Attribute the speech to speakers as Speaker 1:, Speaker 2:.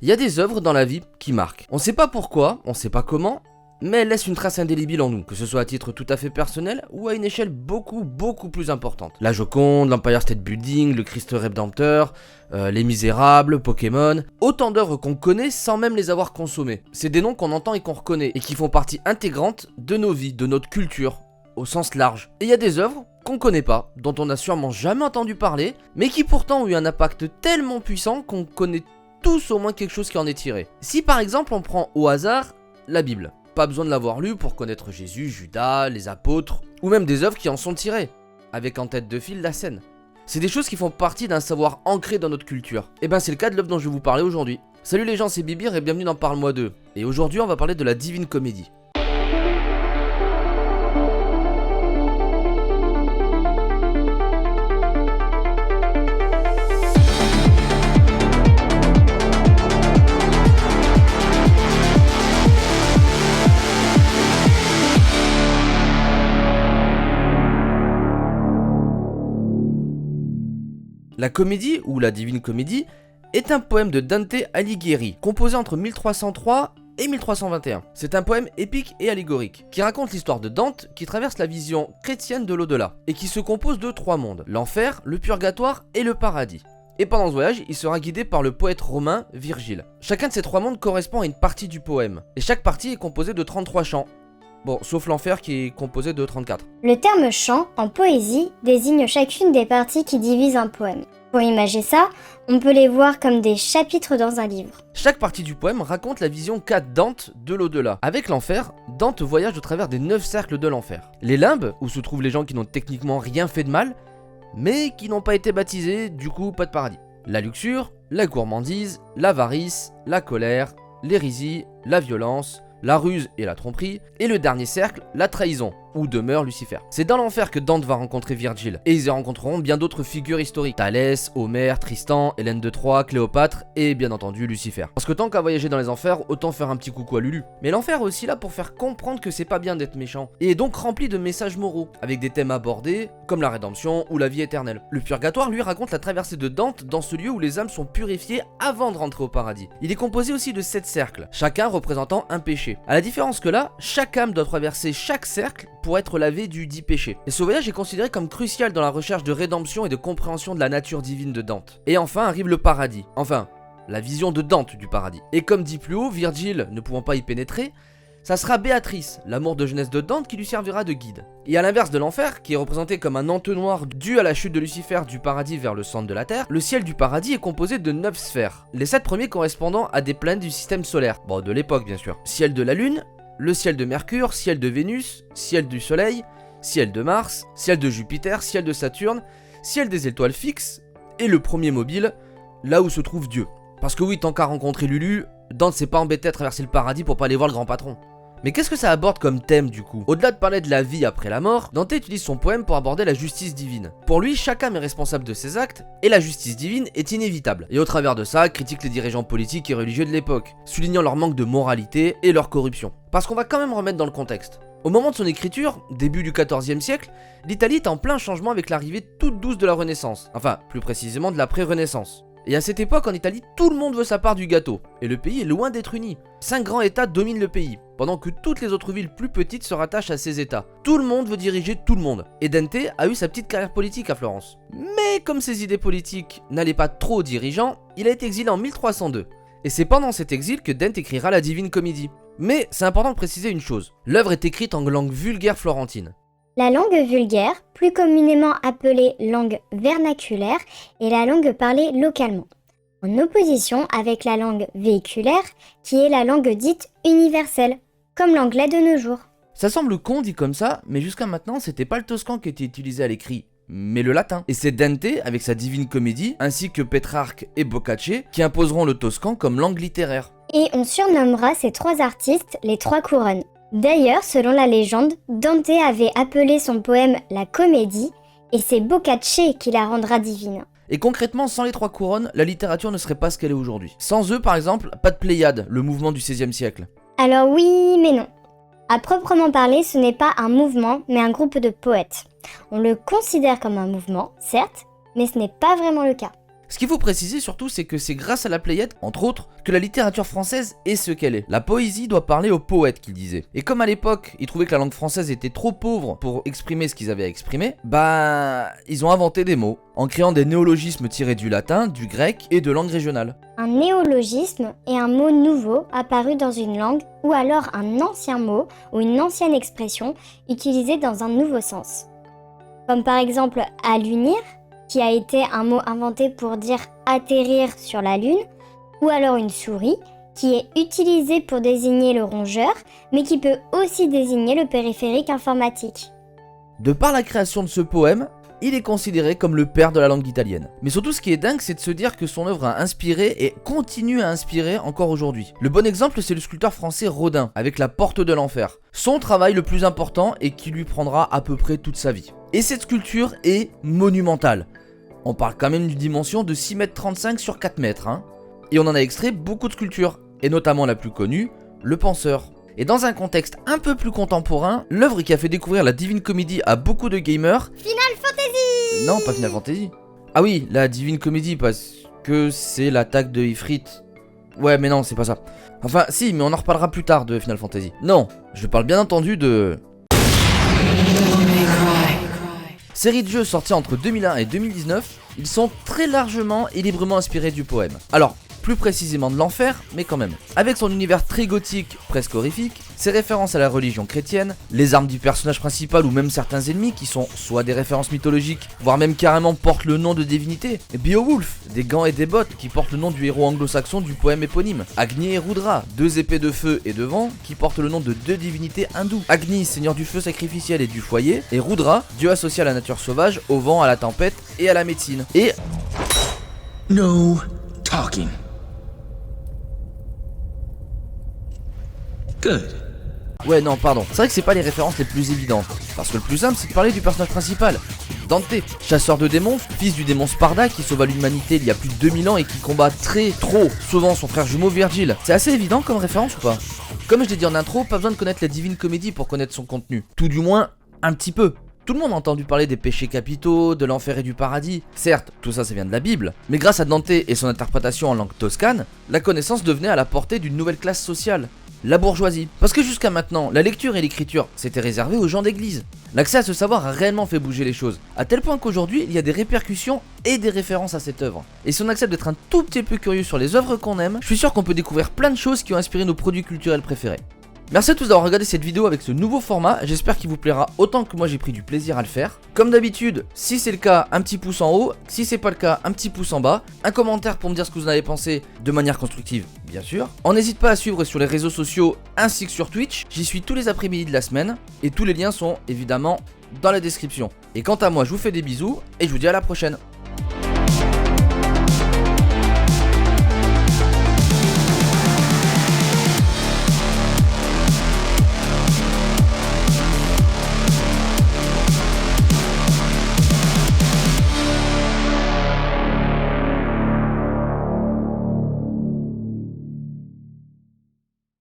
Speaker 1: Il y a des œuvres dans la vie qui marquent. On sait pas pourquoi, on sait pas comment, mais elles laissent une trace indélébile en nous, que ce soit à titre tout à fait personnel ou à une échelle beaucoup plus importante. La Joconde, l'Empire State Building, le Christ Rédempteur, Les Misérables, Pokémon, autant d'œuvres qu'on connaît sans même les avoir consommées. C'est des noms qu'on entend et qu'on reconnaît, et qui font partie intégrante de nos vies, de notre culture, au sens large. Et il y a des œuvres qu'on connaît pas, dont on n'a sûrement jamais entendu parler, mais qui pourtant ont eu un impact tellement puissant qu'on connaît tous au moins quelque chose qui en est tiré. Si par exemple on prend au hasard la Bible, pas besoin de l'avoir lu pour connaître Jésus, Judas, les apôtres, ou même des œuvres qui en sont tirées, avec en tête de file la scène. C'est des choses qui font partie d'un savoir ancré dans notre culture. Et ben c'est le cas de l'œuvre dont je vais vous parler aujourd'hui. Salut les gens, c'est Bibir et bienvenue dans Parle-moi d'eux. Et aujourd'hui on va parler de la Divine Comédie. La comédie, ou la Divine Comédie, est un poème de Dante Alighieri, composé entre 1303 et 1321. C'est un poème épique et allégorique, qui raconte l'histoire de Dante qui traverse la vision chrétienne de l'au-delà, et qui se compose de 3 mondes, l'enfer, le purgatoire et le paradis. Et pendant ce voyage, il sera guidé par le poète romain Virgile. Chacun de ces 3 mondes correspond à une partie du poème, et chaque partie est composée de 33 chants. Bon, sauf l'enfer qui est composé de 34.
Speaker 2: Le terme chant, en poésie, désigne chacune des parties qui divisent un poème. Pour imager ça, on peut les voir comme des chapitres dans un livre.
Speaker 1: Chaque partie du poème raconte la vision qu'a Dante de l'au-delà. Avec l'enfer, Dante voyage au travers des 9 cercles de l'enfer. Les limbes, où se trouvent les gens qui n'ont techniquement rien fait de mal, mais qui n'ont pas été baptisés, du coup pas de paradis. La luxure, la gourmandise, l'avarice, la colère, l'hérésie, la violence, la ruse et la tromperie, et le dernier cercle, la trahison, où demeure Lucifer. C'est dans l'enfer que Dante va rencontrer Virgile, et ils y rencontreront bien d'autres figures historiques. Thalès, Homère, Tristan, Hélène de Troie, Cléopâtre, et bien entendu Lucifer. Parce que tant qu'à voyager dans les enfers, autant faire un petit coucou à Lulu. Mais l'enfer est aussi là pour faire comprendre que c'est pas bien d'être méchant, et est donc rempli de messages moraux, avec des thèmes abordés, comme la rédemption ou la vie éternelle. Le purgatoire, lui, raconte la traversée de Dante dans ce lieu où les âmes sont purifiées avant de rentrer au paradis. Il est composé aussi de 7 cercles, chacun représentant un péché. À la différence que là, chaque âme doit traverser chaque cercle pour être lavé du dit péché. Et ce voyage est considéré comme crucial dans la recherche de rédemption et de compréhension de la nature divine de Dante. Et enfin arrive le paradis. Enfin, la vision de Dante du paradis. Et comme dit plus haut, Virgile ne pouvant pas y pénétrer, ça sera Béatrice, l'amour de jeunesse de Dante, qui lui servira de guide. Et à l'inverse de l'enfer, qui est représenté comme un entonnoir dû à la chute de Lucifer du paradis vers le centre de la terre, le ciel du paradis est composé de 9 sphères. Les 7 premiers correspondant à des planètes du système solaire. Bon, de l'époque bien sûr. Ciel de la Lune, le ciel de Mercure, ciel de Vénus, ciel du Soleil, ciel de Mars, ciel de Jupiter, ciel de Saturne, ciel des étoiles fixes, et le premier mobile, là où se trouve Dieu. Parce que oui, tant qu'à rencontrer Lulu, Dante s'est pas embêté à traverser le paradis pour pas aller voir le grand patron. Mais qu'est-ce que ça aborde comme thème du coup? Au-delà de parler de la vie après la mort, Dante utilise son poème pour aborder la justice divine. Pour lui, chaque âme est responsable de ses actes, et la justice divine est inévitable. Et au travers de ça, critique les dirigeants politiques et religieux de l'époque, soulignant leur manque de moralité et leur corruption. Parce qu'on va quand même remettre dans le contexte. Au moment de son écriture, début du XIVe siècle, l'Italie est en plein changement avec l'arrivée toute douce de la Renaissance. Enfin, plus précisément de la pré-Renaissance. Et à cette époque, en Italie, tout le monde veut sa part du gâteau, et le pays est loin d'être uni. 5 grands états dominent le pays, pendant que toutes les autres villes plus petites se rattachent à ces états. Tout le monde veut diriger tout le monde, et Dante a eu sa petite carrière politique à Florence. Mais comme ses idées politiques n'allaient pas trop aux dirigeants, il a été exilé en 1302. Et c'est pendant cet exil que Dante écrira la Divine Comédie. Mais c'est important de préciser une chose, l'œuvre est écrite en langue vulgaire florentine.
Speaker 2: La langue vulgaire, plus communément appelée langue vernaculaire, est la langue parlée localement, en opposition avec la langue véhiculaire, qui est la langue dite universelle, comme l'anglais de nos jours.
Speaker 1: Ça semble con dit comme ça, mais jusqu'à maintenant c'était pas le toscan qui était utilisé à l'écrit, mais le latin. Et c'est Dante, avec sa Divine Comédie, ainsi que Pétrarque et Boccace, qui imposeront le toscan comme langue littéraire.
Speaker 2: Et on surnommera ces 3 artistes les 3 couronnes. D'ailleurs, selon la légende, Dante avait appelé son poème la comédie, et c'est Boccace qui la rendra divine.
Speaker 1: Et concrètement, sans les 3 couronnes, la littérature ne serait pas ce qu'elle est aujourd'hui. Sans eux, par exemple, pas de Pléiade, le mouvement du XVIe siècle.
Speaker 2: Alors oui, mais non. À proprement parler, ce n'est pas un mouvement, mais un groupe de poètes. On le considère comme un mouvement, certes, mais ce n'est pas vraiment le cas.
Speaker 1: Ce qu'il faut préciser surtout, c'est que c'est grâce à la Pléiade, entre autres, que la littérature française est ce qu'elle est. La poésie doit parler aux poètes, qu'il disait. Et comme à l'époque, ils trouvaient que la langue française était trop pauvre pour exprimer ce qu'ils avaient à exprimer, ils ont inventé des mots, en créant des néologismes tirés du latin, du grec et de langues régionales.
Speaker 2: Un néologisme est un mot nouveau apparu dans une langue ou alors un ancien mot ou une ancienne expression utilisée dans un nouveau sens. Comme par exemple allunir, qui a été un mot inventé pour dire atterrir sur la lune, ou alors une souris, qui est utilisée pour désigner le rongeur, mais qui peut aussi désigner le périphérique informatique.
Speaker 1: De par la création de ce poème, il est considéré comme le père de la langue italienne. Mais surtout ce qui est dingue, c'est de se dire que son œuvre a inspiré et continue à inspirer encore aujourd'hui. Le bon exemple, c'est le sculpteur français Rodin, avec la Porte de l'Enfer. Son travail le plus important et qui lui prendra à peu près toute sa vie. Et cette sculpture est monumentale. On parle quand même d'une dimension de 6,35 m sur 4 mètres. Et on en a extrait beaucoup de sculptures, et notamment la plus connue, Le Penseur. Et dans un contexte un peu plus contemporain, l'œuvre qui a fait découvrir la Divine Comédie à beaucoup de gamers...
Speaker 2: Final Fantasy!
Speaker 1: Non, pas Final Fantasy. Ah oui, la Divine Comédie, parce que c'est l'attaque de Ifrit. Ouais, mais non, c'est pas ça. Enfin, si, mais on en reparlera plus tard de Final Fantasy. Non, je parle bien entendu de... Série de jeux sortis entre 2001 et 2019, ils sont très largement et librement inspirés du poème. Alors, plus précisément de l'enfer, mais quand même. Avec son univers très gothique, presque horrifique, ses références à la religion chrétienne, les armes du personnage principal ou même certains ennemis qui sont soit des références mythologiques, voire même carrément portent le nom de divinités. Beowulf, des gants et des bottes qui portent le nom du héros anglo-saxon du poème éponyme. Agni et Rudra, deux épées de feu et de vent qui portent le nom de deux divinités hindoues. Agni, seigneur du feu sacrificiel et du foyer, et Rudra, dieu associé à la nature sauvage, au vent, à la tempête et à la médecine. Et...
Speaker 3: No talking. Good.
Speaker 1: Ouais, non, pardon. C'est vrai que c'est pas les références les plus évidentes. Parce que le plus simple, c'est de parler du personnage principal. Dante, chasseur de démons, fils du démon Sparda qui sauva l'humanité il y a plus de 2000 ans et qui combat trop souvent son frère jumeau Virgile. C'est assez évident comme référence ou pas? Comme je l'ai dit en intro, pas besoin de connaître la Divine Comédie pour connaître son contenu. Tout du moins, un petit peu. Tout le monde a entendu parler des péchés capitaux, de l'enfer et du paradis. Certes, tout ça vient de la Bible, mais grâce à Dante et son interprétation en langue toscane, la connaissance devenait à la portée d'une nouvelle classe sociale. La bourgeoisie. Parce que jusqu'à maintenant, la lecture et l'écriture, c'était réservé aux gens d'église. L'accès à ce savoir a réellement fait bouger les choses, à tel point qu'aujourd'hui, il y a des répercussions et des références à cette œuvre. Et si on accepte d'être un tout petit peu curieux sur les œuvres qu'on aime, je suis sûr qu'on peut découvrir plein de choses qui ont inspiré nos produits culturels préférés. Merci à tous d'avoir regardé cette vidéo avec ce nouveau format, j'espère qu'il vous plaira autant que moi j'ai pris du plaisir à le faire. Comme d'habitude, si c'est le cas, un petit pouce en haut, si c'est pas le cas, un petit pouce en bas, un commentaire pour me dire ce que vous en avez pensé de manière constructive, bien sûr. On n'hésite pas à suivre sur les réseaux sociaux ainsi que sur Twitch, j'y suis tous les après-midi de la semaine, et tous les liens sont évidemment dans la description. Et quant à moi, je vous fais des bisous, et je vous dis à la prochaine.